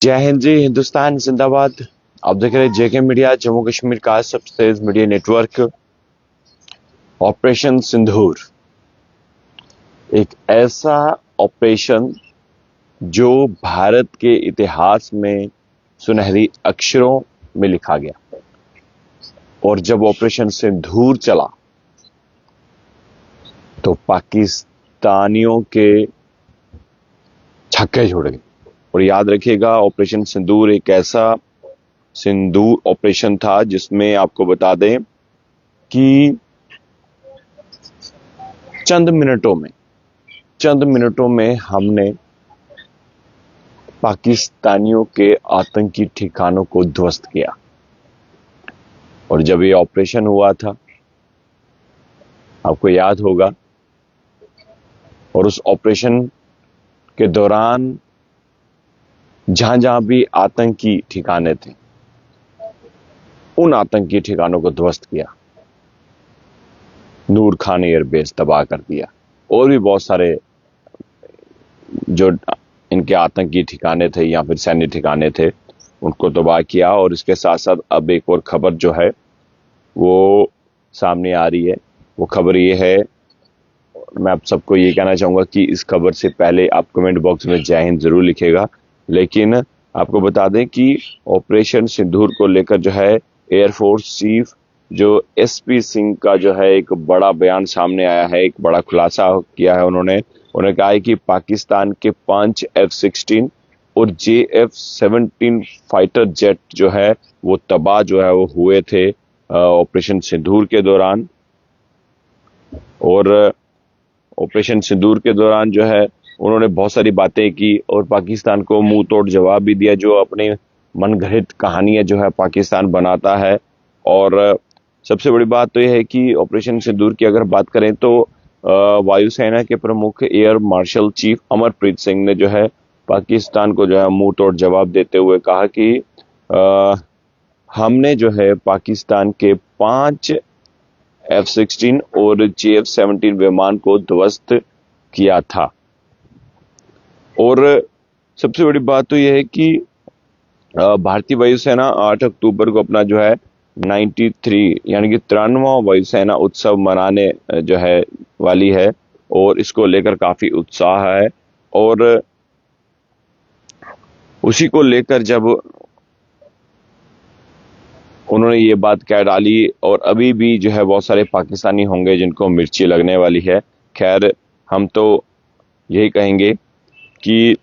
जय हिंद जी, हिंदुस्तान जिंदाबाद। आप देख रहे हैं जेके मीडिया, जम्मू कश्मीर का सबसे तेज मीडिया नेटवर्क। ऑपरेशन सिंदूर एक ऐसा ऑपरेशन जो भारत के इतिहास में सुनहरी अक्षरों में लिखा गया। और जब ऑपरेशन सिंदूर चला तो पाकिस्तानियों के छक्के जुड़ गए। और याद रखिएगा, ऑपरेशन सिंदूर एक ऐसा सिंदूर ऑपरेशन था जिसमें आपको बता दें कि चंद मिनटों में हमने पाकिस्तानियों के आतंकी ठिकानों को ध्वस्त किया। और जब ये ऑपरेशन हुआ था, आपको याद होगा, और उस ऑपरेशन के दौरान जहां जहां भी आतंकी ठिकाने थे, उन आतंकी ठिकानों को ध्वस्त किया। नूर खान एयरबेस तबाह कर दिया, और भी बहुत सारे जो इनके आतंकी ठिकाने थे या फिर सैन्य ठिकाने थे, उनको तबाह किया। और इसके साथ साथ अब एक और खबर जो है वो सामने आ रही है। वो खबर ये है, मैं आप सबको ये कहना चाहूंगा कि इस खबर से पहले आप कमेंट बॉक्स में जय हिंद जरूर लिखेगा। लेकिन आपको बता दें कि ऑपरेशन सिंदूर को लेकर जो है एयरफोर्स चीफ जो एसपी सिंह का जो है एक बड़ा बयान सामने आया है, एक बड़ा खुलासा किया है। उन्होंने कहा है कि पाकिस्तान के 5 F-16 और JF-17 फाइटर जेट जो है वो तबाह जो है वो हुए थे ऑपरेशन सिंदूर के दौरान। और ऑपरेशन सिंदूर के दौरान जो है उन्होंने बहुत सारी बातें की और पाकिस्तान को मुंह तोड़ जवाब भी दिया, जो अपने मनगढ़ंत कहानियां जो है पाकिस्तान बनाता है। और सबसे बड़ी बात तो यह है कि ऑपरेशन सिंदूर की अगर बात करें तो वायुसेना के प्रमुख air marshal chief Amarpreet Singh ने जो है पाकिस्तान को जो है मुंह तोड़ जवाब देते हुए कहा कि हमने जो है पाकिस्तान के 5 F-16 और JF-17 विमान को ध्वस्त किया था। और सबसे बड़ी बात तो यह है कि भारतीय वायुसेना 8 अक्टूबर को अपना जो है 93 यानी कि 93वां वायुसेना उत्सव मनाने जो है वाली है, और इसको लेकर काफी उत्साह है। और उसी को लेकर जब उन्होंने ये बात कह डाली, और अभी भी जो है बहुत सारे पाकिस्तानी होंगे जिनको मिर्ची लगने वाली है। खैर, हम तो यही कहेंगे कि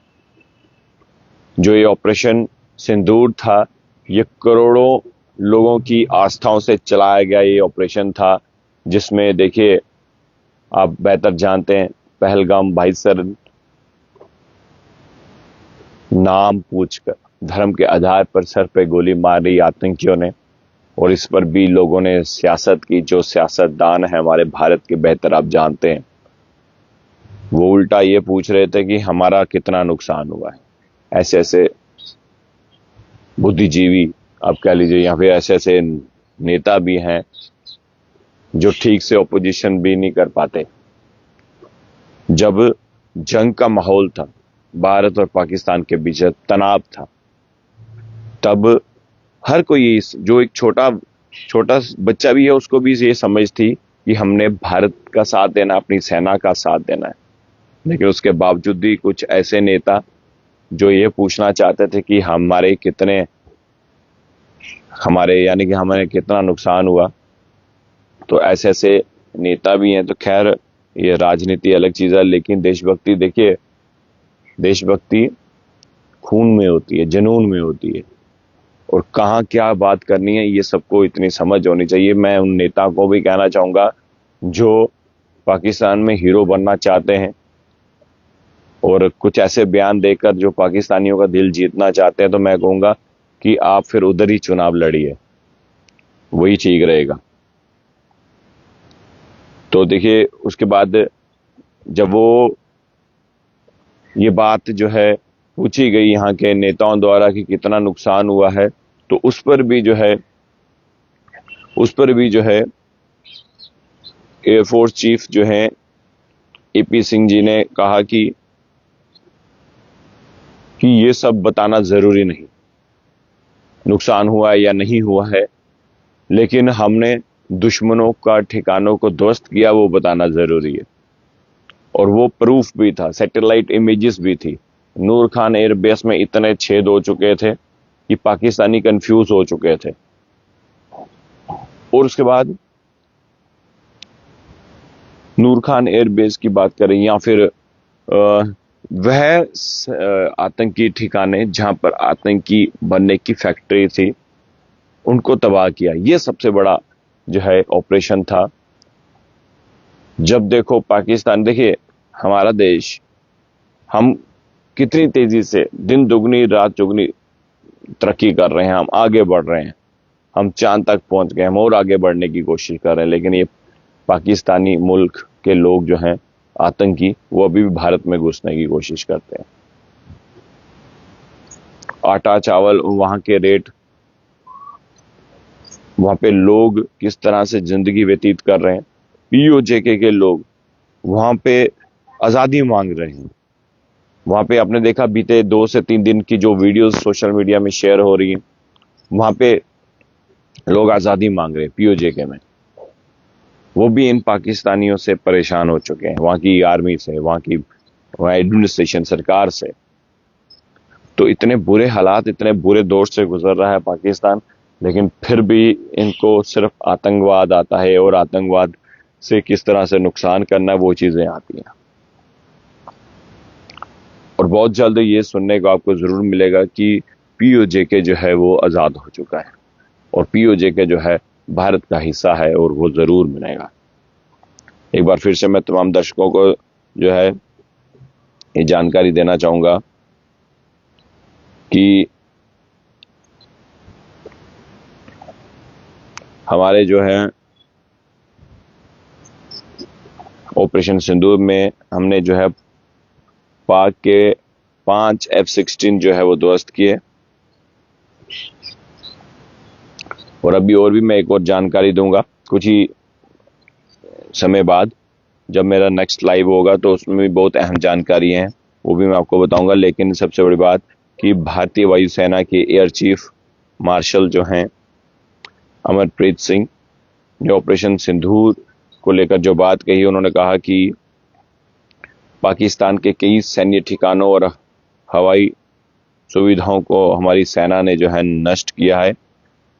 जो ये ऑपरेशन सिंदूर था, ये करोड़ों लोगों की आस्थाओं से चलाया गया ये ऑपरेशन था, जिसमें देखिए आप बेहतर जानते हैं, पहलगाम भाईसर नाम पूछकर धर्म के आधार पर सर पे गोली मार रही आतंकियों ने। और इस पर भी लोगों ने सियासत की। जो सियासतदान है हमारे भारत के, बेहतर आप जानते हैं, वो उल्टा ये पूछ रहे थे कि हमारा कितना नुकसान हुआ है। ऐसे ऐसे बुद्धिजीवी आप कह लीजिए, या फिर ऐसे ऐसे नेता भी हैं जो ठीक से ऑपोजिशन भी नहीं कर पाते। जब जंग का माहौल था, भारत और पाकिस्तान के बीच तनाव था, तब हर कोई, जो एक छोटा छोटा बच्चा भी है, उसको भी ये समझ थी कि हमने भारत का साथ देना, अपनी सेना का साथ देना है। लेकिन उसके बावजूद भी कुछ ऐसे नेता जो ये पूछना चाहते थे कि हमारे यानी कि हमारे कितना नुकसान हुआ, तो ऐसे ऐसे नेता भी हैं। तो खैर, ये राजनीति अलग चीज है, लेकिन देशभक्ति देखिए, देशभक्ति खून में होती है, जुनून में होती है। और कहाँ क्या बात करनी है, ये सबको इतनी समझ होनी चाहिए। मैं उन नेता को भी कहना चाहूंगा जो पाकिस्तान में हीरो बनना चाहते हैं और कुछ ऐसे बयान देकर जो पाकिस्तानियों का दिल जीतना चाहते हैं, तो मैं कहूंगा कि आप फिर उधर ही चुनाव लड़िए, वही ठीक रहेगा। तो देखिए, उसके बाद जब वो ये बात जो है पूछी गई यहाँ के नेताओं द्वारा कि कितना नुकसान हुआ है, तो उस पर भी जो है एयरफोर्स चीफ जो है एपी सिंह जी ने कहा कि कि ये सब बताना जरूरी नहीं, नुकसान हुआ है या नहीं हुआ है, लेकिन हमने दुश्मनों का ठिकानों को ध्वस्त किया वो बताना जरूरी है। और वो प्रूफ भी था, सैटेलाइट इमेजेस भी थी। नूर खान एयरबेस में इतने छेद हो चुके थे कि पाकिस्तानी कंफ्यूज हो चुके थे। और उसके बाद नूर खान एयरबेस की बात करें या फिर वह आतंकी ठिकाने जहां पर आतंकी बनने की फैक्ट्री थी, उनको तबाह किया। यह सबसे बड़ा जो है ऑपरेशन था। जब देखो पाकिस्तान, देखिए हमारा देश, हम कितनी तेजी से दिन दुगनी रात चौगनी तरक्की कर रहे हैं, हम आगे बढ़ रहे हैं, हम चांद तक पहुंच गए, हम और आगे बढ़ने की कोशिश कर रहे हैं। लेकिन ये पाकिस्तानी मुल्क के लोग जो हैं आतंकी, वो अभी भी भारत में घुसने की कोशिश करते हैं। आटा चावल वहां के रेट, वहां पे लोग किस तरह से जिंदगी व्यतीत कर रहे हैं। पीओजेके के लोग वहां पे आजादी मांग रहे हैं। वहां पे आपने देखा बीते 2 से 3 दिन की जो वीडियोस सोशल मीडिया में शेयर हो रही है, वहां पे लोग आजादी मांग रहे हैं पीओजेके में। वो भी इन पाकिस्तानियों से परेशान हो चुके हैं, वहां की आर्मी से, वहां की एडमिनिस्ट्रेशन, सरकार से। तो इतने बुरे हालात, इतने बुरे दौर से गुजर रहा है पाकिस्तान, लेकिन फिर भी इनको सिर्फ आतंकवाद आता है, और आतंकवाद से किस तरह से नुकसान करना है वो चीजें आती हैं। और बहुत जल्द ये सुनने को आपको जरूर मिलेगा कि पीओजेके जो है वो आजाद हो चुका है, और पीओजेके जो है भारत का हिस्सा है, और वो जरूर मिलेगा। एक बार फिर से मैं तमाम दर्शकों को जो है ये जानकारी देना चाहूंगा कि हमारे जो है ऑपरेशन सिंदूर में हमने जो है पाक के 5 F-16 जो है वो ध्वस्त किए। और अभी और भी मैं एक और जानकारी दूंगा कुछ ही समय बाद, जब मेरा नेक्स्ट लाइव होगा तो उसमें भी बहुत अहम जानकारी है, वो भी मैं आपको बताऊंगा। लेकिन सबसे बड़ी बात कि भारतीय वायुसेना के एयर चीफ मार्शल जो हैं अमरप्रीत सिंह, जो ऑपरेशन सिंदूर को लेकर जो बात कही, उन्होंने कहा कि पाकिस्तान के कई सैन्य ठिकानों और हवाई सुविधाओं को हमारी सेना ने जो है नष्ट किया है,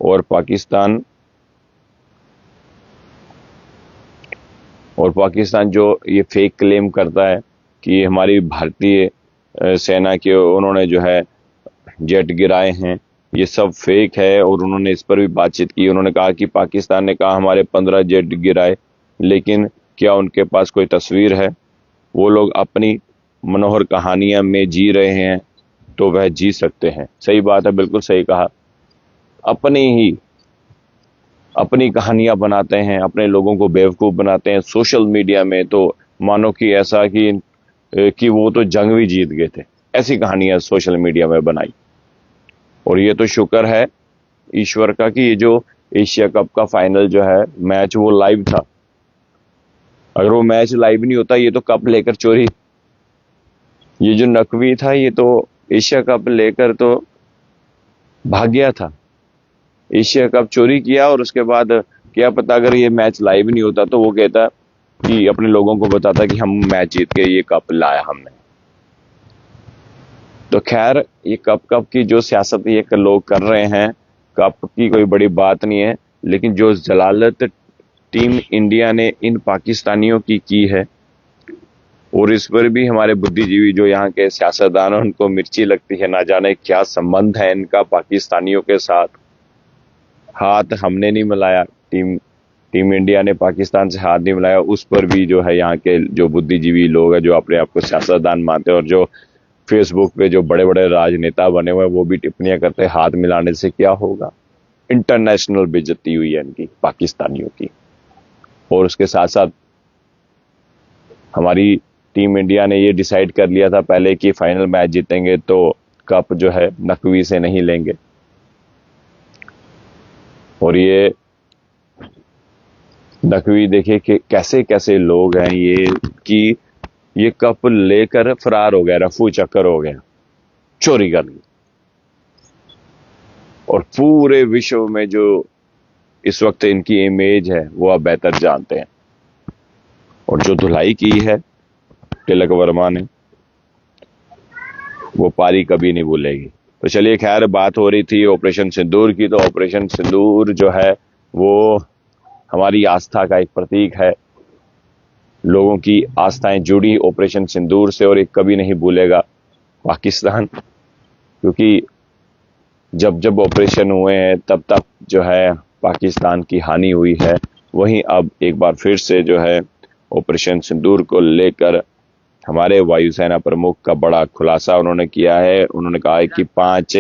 और पाकिस्तान जो ये फेक क्लेम करता है कि हमारी भारतीय सेना के उन्होंने जो है जेट गिराए हैं, ये सब फेक है। और उन्होंने इस पर भी बातचीत की। उन्होंने कहा कि पाकिस्तान ने कहा हमारे 15 जेट गिराए, लेकिन क्या उनके पास कोई तस्वीर है? वो लोग अपनी मनोहर कहानियां में जी रहे हैं, तो वह जी सकते हैं। सही बात है, बिल्कुल सही कहा। अपनी कहानियां बनाते हैं, अपने लोगों को बेवकूफ बनाते हैं सोशल मीडिया में, तो मानो कि ऐसा कि वो तो जंग भी जीत गए थे, ऐसी कहानियां सोशल मीडिया में बनाई। और ये तो शुक्र है ईश्वर का कि ये जो एशिया कप का फाइनल जो है मैच वो लाइव था। अगर वो मैच लाइव नहीं होता, ये तो कप लेकर चोरी, ये जो नकवी था ये तो एशिया कप लेकर तो भाग गया था, एशिया कप चोरी किया। और उसके बाद क्या पता अगर ये मैच लाइव नहीं होता तो वो कहता कि अपने लोगों को बताता कि हम मैच जीत के ये कप लाया हमने। तो खैर, ये कप की जो सियासत ये लोग कर रहे हैं, कप की कोई बड़ी बात नहीं है, लेकिन जो जलालत टीम इंडिया ने इन पाकिस्तानियों की है, और इस पर भी हमारे बुद्धिजीवी जो यहाँ के सियासतदान हैं उनको मिर्ची लगती है। ना जाने क्या संबंध है इनका पाकिस्तानियों के साथ। हाथ हमने नहीं मिलाया, टीम इंडिया ने पाकिस्तान से हाथ नहीं मिलाया, उस पर भी जो है यहाँ के जो बुद्धिजीवी लोग हैं, जो अपने आप को सियासतदान मानते हैं, और जो फेसबुक पे जो बड़े बड़े राजनेता बने हुए हैं, वो भी टिप्पणियां करते हैं हाथ मिलाने से क्या होगा। इंटरनेशनल बेइज्जती हुई है इनकी, पाकिस्तानियों की। और उसके साथ साथ हमारी टीम इंडिया ने ये डिसाइड कर लिया था पहले कि फाइनल मैच जीतेंगे तो कप जो है नकवी से नहीं लेंगे। और ये नकवी देखिए कि कैसे कैसे लोग हैं ये, कि ये कप लेकर फरार हो गया, रफू चक्कर हो गया। चोरी कर ली। और पूरे विश्व में जो इस वक्त इनकी इमेज है वो आप बेहतर जानते हैं। और जो धुलाई की है तिलक वर्मा ने, वो पारी कभी नहीं भूलेगी। तो चलिए, खैर बात हो रही थी ऑपरेशन सिंदूर की, तो ऑपरेशन सिंदूर जो है वो हमारी आस्था का एक प्रतीक है। लोगों की आस्थाएं जुड़ी ऑपरेशन सिंदूर से, और एक कभी नहीं भूलेगा पाकिस्तान, क्योंकि जब जब ऑपरेशन हुए हैं तब तक जो है पाकिस्तान की हानि हुई है। वहीं अब एक बार फिर से जो है ऑपरेशन सिंदूर को लेकर हमारे वायुसेना प्रमुख का बड़ा खुलासा उन्होंने किया है। उन्होंने कहा है कि 5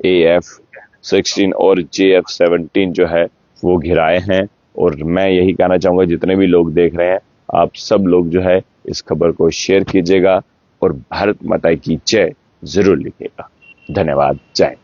AF-16 और JF-17 जो है वो घिराए हैं। और मैं यही कहना चाहूंगा, जितने भी लोग देख रहे हैं, आप सब लोग जो है इस खबर को शेयर कीजिएगा और भारत माता की जय जरूर लिखिएगा। धन्यवाद। जय।